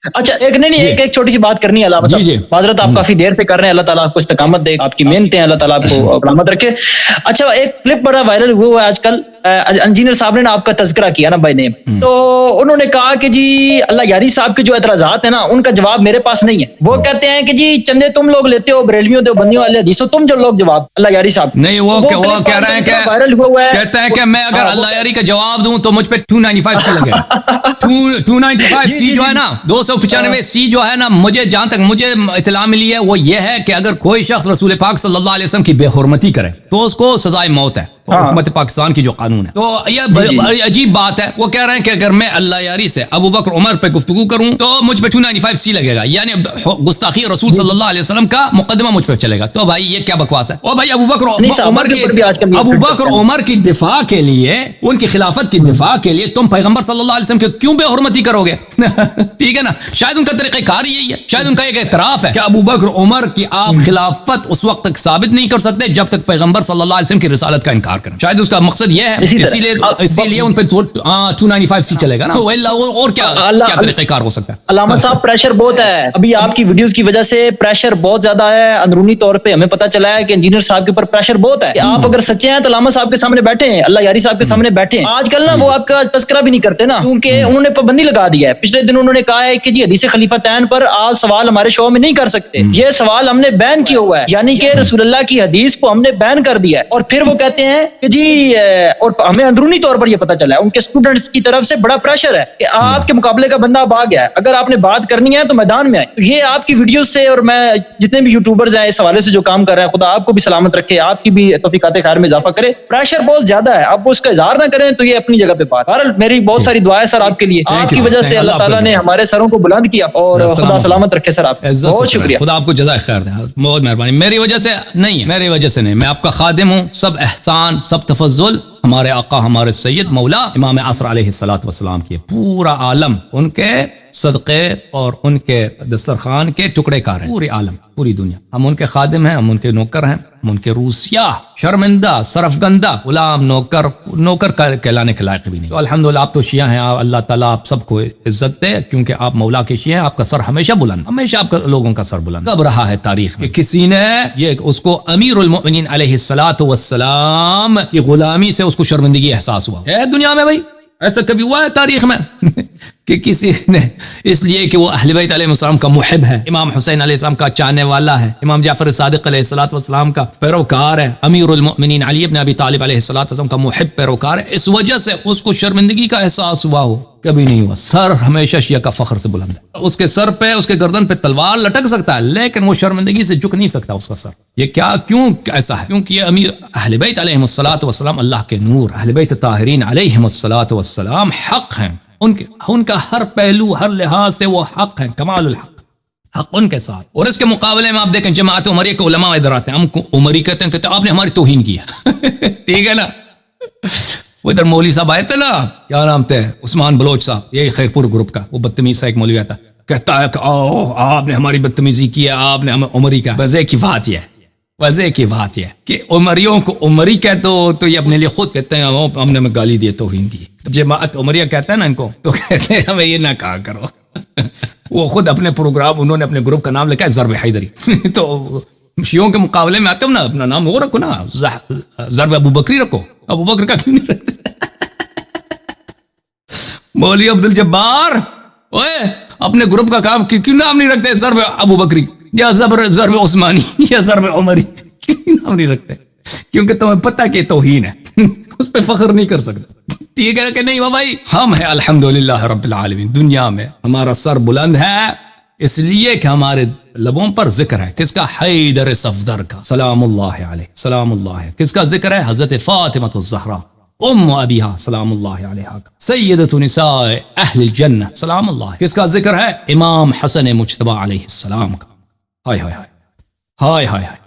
اچھا ایک نہیں ایک چھوٹی سی بات کرنی ہے علامہ صاحب، معذرت آپ کافی دیر سے کر رہے ہیں، اللہ تعالیٰ آپ کو استقامت دے، آپ کی محنتیں اللہ تعالیٰ آپ کو سلامت رکھے۔ اچھا ایک کلپ بڑا وائرل ہوا ہے آج کل، انجینئر صاحب نے آپ کا تذکرہ کیا نا بائی نیم، تو انہوں نے کہا کہ جی اللہ یاری صاحب کے جو اعتراضات ہیں نا ان کا جواب میرے پاس نہیں ہے، وہ کہتے ہیں کہ جی چندے تم لوگ لیتے ہو بریلویوں دیوبندیوں والے حدیثوں، تم جو لوگ جواب اللہ یاری صاحب نہیں، وہ کہہ رہے ہیں کہ وائرل ہوا ہے، کہتے ہیں کہ میں اگر اللہ یاری کا جواب دوں تو مجھ پہ 295 سی لگے گا۔ 295 سی جو ہے نا 295 سی جو ہے نا، مجھے جہاں تک مجھے اطلاع ملی ہے وہ یہ ہے کہ اگر کوئی شخص رسول پاک صلی اللہ علیہ وسلم کی بے حرمتی کرے تو اس کو سزائے موت ہے، حکومت پاکستان کی جو قانون ہے۔ تو یہ عجیب بات ہے، وہ کہہ رہے ہیں کہ اگر میں اللہ یاری سے ابو بکر عمر پہ گفتگو کروں تو مجھ پہ 295 سی لگے گا، یعنی گستاخی رسول صلی اللہ علیہ وسلم کا مقدمہ مجھ پہ چلے گا۔ تو بھائی یہ کیا بکواس ہے؟ اور بھائی ابو بکر عمر کی دفاع کے لیے، ان کی خلافت کی دفاع کے لیے تم پیغمبر صلی اللہ علیہ وسلم کی کیوں بے حرمتی کرو گے؟ ٹھیک ہے نا، شاید ان کا طریقہ کار یہی ہے، شاید ان کا ایک اعتراف ہے کہ ابو بکر عمر کی آپ خلافت اس وقت تک ثابت نہیں کر سکتے جب تک پیغمبر صلی اللہ علیہ وسلم کی رسالت کا انکار کریں، شاید اس کا مقصد یہ ہے، اسی لیے ان پہ 295 سی چلے گا نا، اور کیا طریقہ کار ہو سکتا ہے؟ علامہ صاحب پریشر بہت ہے ابھی آپ کی ویڈیوز کی وجہ سے، پریشر بہت زیادہ ہے، اندرونی طور پہ ہمیں پتہ چلا ہے کہ انجینئر صاحب کے اوپر پریشر بہت ہے، آپ اگر سچے ہیں تو علامہ صاحب کے سامنے بیٹھے ہیں، اللہ یاری صاحب کے سامنے بیٹھے ہیں۔ آج کل نا وہ آپ کا تذکرہ بھی نہیں کرتے نا، کیونکہ انہوں نے پابندی لگا دی ہے، پچھلے دن انہوں نے کہا ہے کہ جی حدیث خلیفتین پر آپ سوال ہمارے شو میں نہیں کر سکتے، یہ سوال ہم نے بین کیا ہوا ہے، یعنی کہ رسول اللہ کی حدیث کو ہم نے بین کر دیا ہے۔ اور پھر وہ کہتے ہیں کہ جی، اور ہمیں اندرونی طور پر یہ پتا چلا ہے ان کے اسٹوڈنٹس کی طرف سے بڑا پریشر ہے کہ آپ کے مقابلے کا بندہ اب آ گیا ہے، اگر آپ نے بات کرنی ہے تو میدان میں آئے۔ تو یہ آپ کی ویڈیوز سے، اور میں جتنے بھی یوٹیوبرز ہیں اس حوالے سے جو کام کر رہے ہیں، خدا آپ کو بھی سلامت رکھے، آپ کی بھی توفیقات خیر میں اضافہ کرے، پریشر بہت زیادہ ہے، آپ اس کا اظہار نہ کریں تو یہ اپنی جگہ پہ بات۔ بہرحال میری بہت ساری دعائیں سر آپ کے لیے، آپ کی وجہ سے اللہ تعالیٰ نے ہمارے سروں کو بلند کیا، اور خدا سلامت رکھے سر، آپ بہت شکریہ، خدا آپ کو جزائے خیر دے، بہت مہربانی۔ میری وجہ سے نہیں ہے، میری وجہ سے نہیں، میں آپ کا خادم ہوں، سب احسان سب تفضل ہمارے آقا ہمارے سید مولا امام عصر علیہ الصلوۃ والسلام کی، پورا عالم ان کے صدقے اور ان کے دسترخوان کے ٹکڑے کار ہیں، پورے عالم پوری دنیا، ہم ان کے خادم ہیں، ہم ان کے نوکر ہیں، ہم ان کے روسیہ شرمندہ سرفگندہ غلام نوکر کہلانے کے لائق بھی نہیں۔ تو الحمدللہ آپ تو شیعہ ہیں، اللہ تعالیٰ آپ سب کو عزت دے، کیونکہ آپ مولا کے شیعہ ہیں، آپ کا سر ہمیشہ بلند، ہمیشہ آپ کا لوگوں کا سر بلند۔ کب رہا ہے تاریخ میں کہ کسی نے یہ اس کو امیر المؤمنین علیہ الصلوۃ والسلام کی غلامی سے اس کو شرمندگی احساس ہوا ہے دنیا میں؟ بھائی ایسا کبھی ہوا ہے تاریخ میں کہ کسی نے، اس لیے کہ وہ اہل بیت علیہ السلام کا محب ہے، امام حسین علیہ السلام کا چاہنے والا ہے، امام جعفر صادق علیہ الصلوۃ والسلام کا پیروکار ہے، امیر المؤمنین علی ابن ابی طالب علیہ الصلوۃ والسلام کا محب پیروکار ہے، اس وجہ سے اس کو شرمندگی کا احساس ہوا ہو؟ کبھی نہیں ہوا۔ سر ہمیشہ شیعہ کا فخر سے بلند ہے، اس کے سر پہ، اس کے گردن پہ تلوار لٹک سکتا ہے لیکن وہ شرمندگی سے جھک نہیں سکتا اس کا سر۔ یہ کیوں ایسا ہے؟ کیونکہ یہ امیر اہل بیت علیہ الصلوۃ والسلام اللہ کے نور، اہل بیت طاہرین علیہ الصلوۃ والسلام حق ہیں، ان کا ہر پہلو ہر لحاظ سے وہ حق ہیں، کمال حق ان کے ساتھ۔ اور اس کے مقابلے میں آپ دیکھیں جماعت عمریہ کے علماء ادھر آتے ہیں، ہم کو عمری کہتے ہیں کہ آپ نے ہماری توہین کیا ٹھیک ہے نا۔ وہ ادھر مولوی صاحب آئے تھے نا، کیا نام تھے، عثمان بلوچ صاحب، یہ خیر پور گروپ کا، وہ بدتمیز سا ایک مولوی آتا کہتا ہے کہ آپ نے ہماری بدتمیزی کی ہے، آپ نے ہمیں عمری کا۔ وجہ کی بات یہ کہ عمریوں کو عمری کہتے ہو تو یہ اپنے لیے خود کہتے ہیں ہم نے ہمیں گالی دی، توہین دی۔ جماعت عمریہ کہتا ہے نا ان کو، تو کہتے ہیں ہمیں یہ نہ کہا کرو وہ خود اپنے پروگرام، انہوں نے اپنے گروپ کا نام لکھا ہے ضرب حیدری تو شیعوں کے مقابلے میں آتے ہو نا، اپنا نام وہ رکھو نا، ضرب ابو بکری رکھو، ابو بکر کا کیوں نہیں رکھتے؟ مولوی عبد الجبار اپنے گروپ کا کام کیوں نام نہیں رکھتے ضرب ابو بکری یا ضرب عثمانی یا ضرب عمری، کیوں نام نہیں رکھتے؟ کیونکہ تمہیں پتہ کہ توہین ہے اس پہ فخر نہیں کر سکتے، ٹھیک ہے کہ نہیں؟ وہ بھائی ہم ہیں الحمدللہ رب العالمین، دنیا میں ہمارا سر بلند ہے اس لیے کہ ہمارے لبوں پر ذکر ہے کس کا؟ حیدر صفدر کا سلام اللہ علیہ، سلام اللہ ہے۔ کس کا ذکر ہے؟ حضرت فاطمہ الزہرا ام ابیہا سلام اللہ علیہا کا، سیدۃ نساء اہل الجنہ سلام اللہ۔ کس کا ذکر ہے؟ امام حسن مجتبی علیہ السلام کا۔ ہائے ہائے ہائے ہائے ہائے ہائے،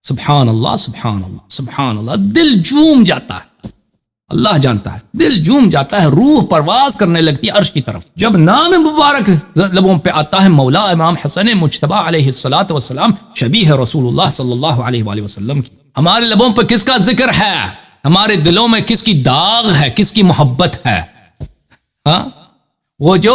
سبحان اللہ سبحان اللہ سبحان اللہ، دل جھوم جاتا ہے، اللہ جانتا ہے، دل جھوم جاتا ہے، روح پرواز کرنے لگتی ہے عرش کی طرف جب نام مبارک لبوں پہ آتا ہے، مولا امام حسن مجتبی علیہ الصلوۃ والسلام، شبیہ رسول اللہ صلی اللہ علیہ وآلہ وسلم کی۔ ہمارے لبوں پہ کس کا ذکر ہے؟ ہمارے دلوں میں کس کی داغ ہے، کس کی محبت ہے؟ ہاں وہ جو